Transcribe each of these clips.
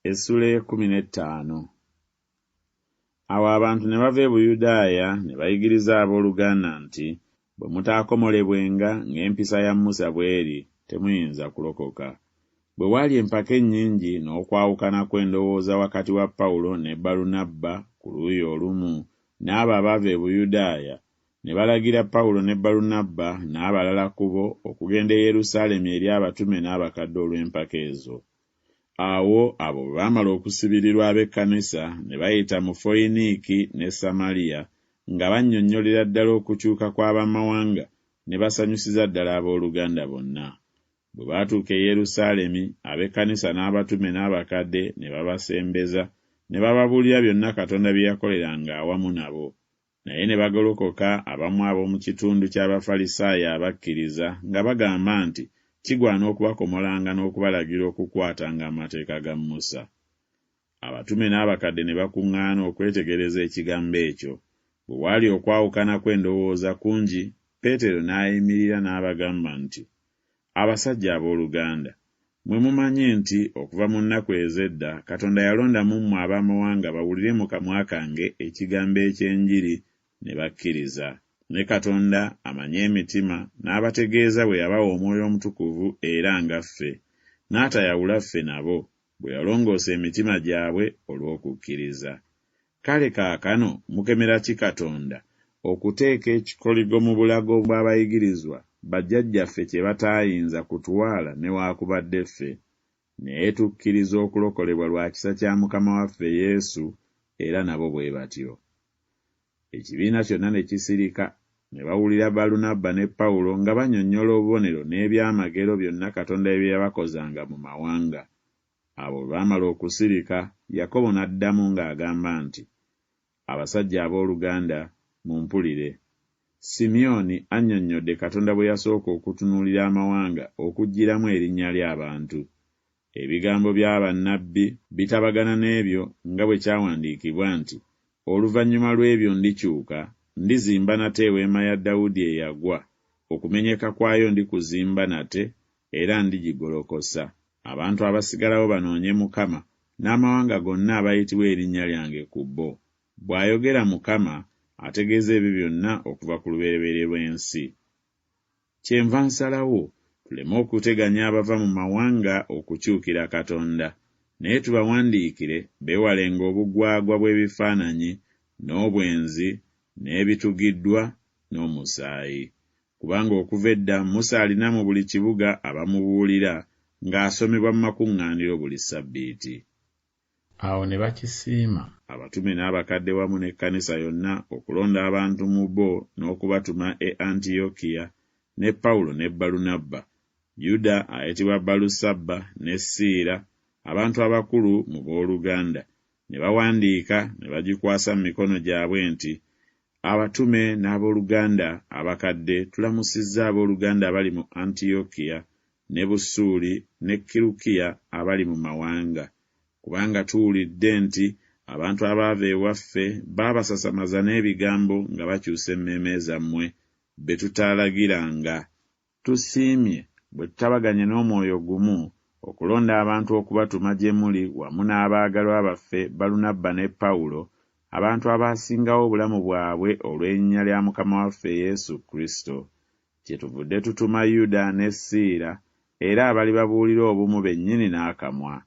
Essula 15. Awo abantu ne bava e Buyudaaya ne bayigiriza abooluganda nti bwe mutaakomolebwenga ng'empisa ya Musa bw'eri temuyinza kulokoka. Bwe waali empaka ennyingi n'okwawukana kw'endowooza wakati wa Pawulo ne Balunabba ku luuyi olumu n'abo abaava e Buyudaaya, ne balagira Pawulo ne Balunabba n'abalala ku bo okugenda e Yerusaalemi eri abatume n'abakadde olw'empaka ezo. Awo abo bwe baamala okusibirirwa ab'ekkanisa ne bayita mu Foyiniiki ne Samaliya nga bannyonnyolera ddala okukyuka kw'abamawanga ne basanyusiza ddala abooluganda bonna. Bwe baatuuka e Yerusaalemi, ab'ekkanisa n'abatume n'abakadde ne babasembeza ne bababuulira byonna Katonda bye yakoleranga awamu nabo. Naye ne bagolokoka abamu ab'omu kitundu ky'Abafalisaayo abakkiriza nga bagamba nti kigwana okubakomolanga n'okubalagira okukwatanga amateeka ga Musa. Abatume n'abakadde ne bakuŋŋaana okwetegereza ekigambo ekyo. Bwe waali okwawukana kw'endowooza kungi, Peetero n'ayimirira n'abagamba nti, abasajja abooluganda, mwe mumanyi nti okuva mu nnaku ez'edda Katonda yalonda mu mmwe ab'amawanga bawulire mu kamwa kange ekigambo eky'enjiri ne bakkiriza. Ne Katonda amanye emitima n'abategeeza bwe yabawa Omwoyo Omutukuvu era nga ffe, n'atayawula ffe nabo bwe yalongoosa emitima gyabwe olw'okukkiriza. Kale kaakano mukemera ki Katonda okuteeka ekikoligo mu bulago bw'abayigirizwa bajjajjaffe kye bataayinza kutwala newaakubadde ffe, naye tukkiriza okulokolebwa lwa kisa kya Mukama waffe Yesu, era nabo bwe batyo. Ekibiina kyonna ne kisirika ne bawulira Balunabba ne Pawulo nga bannyonnyola obubonero n'ebyamagero byonna Katonda bye yabakozanga mu mawanga. Abo bwe baamala okusirika, Yakobo n'addamu ng'agamba nti, abasajja abooluganda, mumpulire. Simyoni annyonnyodde Katonda bwe yasooka okutunuulira amawanga okuggyiramu erinnya ly'abantu. Ebigambo bya bannabbi bitabagana n'ebyo nga bwe kyawandiikibwa nti, oluvannyuma lw'ebyo ndikyuka, ndizimba nate eweema ya Dawudi eyagwa, okumenyeka kwayo ndikuzimba nate, era ndigigolokosa. Abantu abasigalawo banoonye Mukama, n'amawanga gonna abayitibwa erinnya lyange ku bo. Bw'ayogera Mukama, ategeeza ebyo byonna okuva ku lubereberye lw'ensi. Kyenva nsalawo tuleme okuteganya abava mu mawanga okukyukira Katonda, naye tubawandiikire beewalenga obugwagwa bw'ebifaananyi, n'obwenzi, n'ebitugiddwa, n'omusaayi. Kubanga okuva edda Musa alina mu buli kibuga abamubuulira ng'asomebwa mu makuŋŋaaniro buli Ssabbiiti. Awo ne bakisiima abatume n'abakadde wamu n'ekkanisa yonna okulonda abantu mu bo n'okubatuma e Antiyokiya ne Pawulo ne Balunabba, Yuda ayitibwa Balusabba ne Siira, abantu abakulu mu booluganda, ne bawandiika ne bagikwasa mu mikono gyabwe nti, abatume n'abooluganda abakadde tulamusizza abooluganda abali mu Antiyokiya ne Busuuli ne Kirukiya abali mu mawanga, kubanga tuwulidde nti abantu abaava ewaffe baabasasamaza n'ebigambo nga bakyusa emmeeme zammwe be tutaalagiranga. Tusiimye bwe tutabaganye n'omwoyo gumu okulonda abantu okubatuma gye muli wamu n'abaagalwa baffe Balunabba ne Pawulo, abantu abaasingawo obulamu bwabwe olw'erinnya lya Mukama waffe Yesu Kristo. Kyetuvudde tutuma Yuda ne Siira, era abali babuulira obumu bennyini n'akamwa.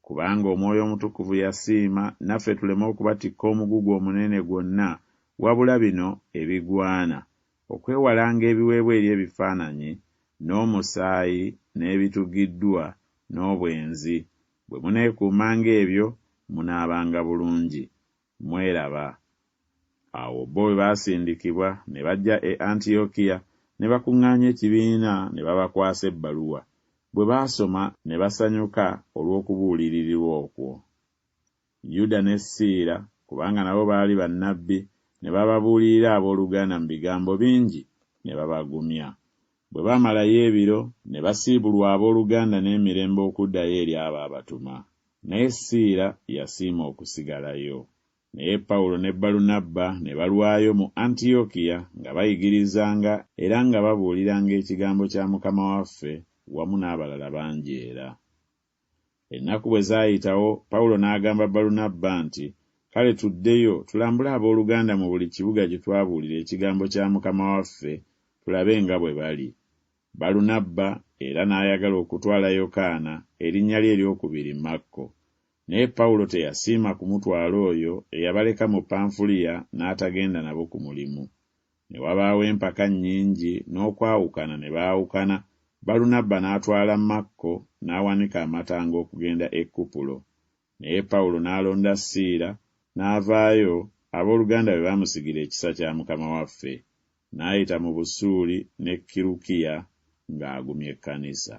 Kubanga Omwoyo Omutukuvu yasiima naffe tuleme okubatikka omugugu omunene gwonna, wabula bino ebigwana: okwewalanga ebiweebwa eri ebifaananyi, n'omusaayi, n'ebitugiddwa, n'obwenzi. Bwe muneekuumanga ebyo, munaabanga bulungi. Mweraba. Awo bo bwe baasindikibwa ne bajja e Antiyokiya ne bakuŋŋaanya ekibiina ne babakwasa ebbaluwa. Bwe baasoma ne basanyuka olw'okubuuliririrwa okwo. Yuda ne Siira, kubanga nabo baali bannabbi, ne bababuulirira abooluganda mu bigambo bingi ne babagumya. Bwe baamalayo ebiro ne basiibulwa abooluganda n'emirembe okuddayo eri abo abatuma. Naye Siira yasiima okusigalayo. Naye Pawulo ne Balunabba ne balwayo mu Antiyokiya nga bayigirizanga era nga babuuliranga ekigambo kya Mukama waffe wamu n'abalala bangi era. Ennaku bwe zaayitawo, Pawulo n'agamba Balunabba nti, kale tuddeyo tulambule abooluganda mu buli kibuga gye twabuulira ekigambo kya Mukama waffe, tulabe nga bwe bali. Balunabba era n'ayagala okutwala Yokaana, erinnya lye eryokubiri Makko. Naye Pawulo teyasiima kumutwala oyo eyabaleka mu Panfuliya n'atagenda nabo ku mulimu. Ne wabaawo empaka nnyingi n'okwawukana ne baawukana. Balunabba n'atwala Makko n'awanika amatanga okugenda e Kupulo. Naye Pawulo n'alonda Siira n'avaayo, abooluganda bwe baamusigira ekisa kya Mukama waffe. N'ayita mu Busuuli ne Kirukiya ng'agumya ekkanisa.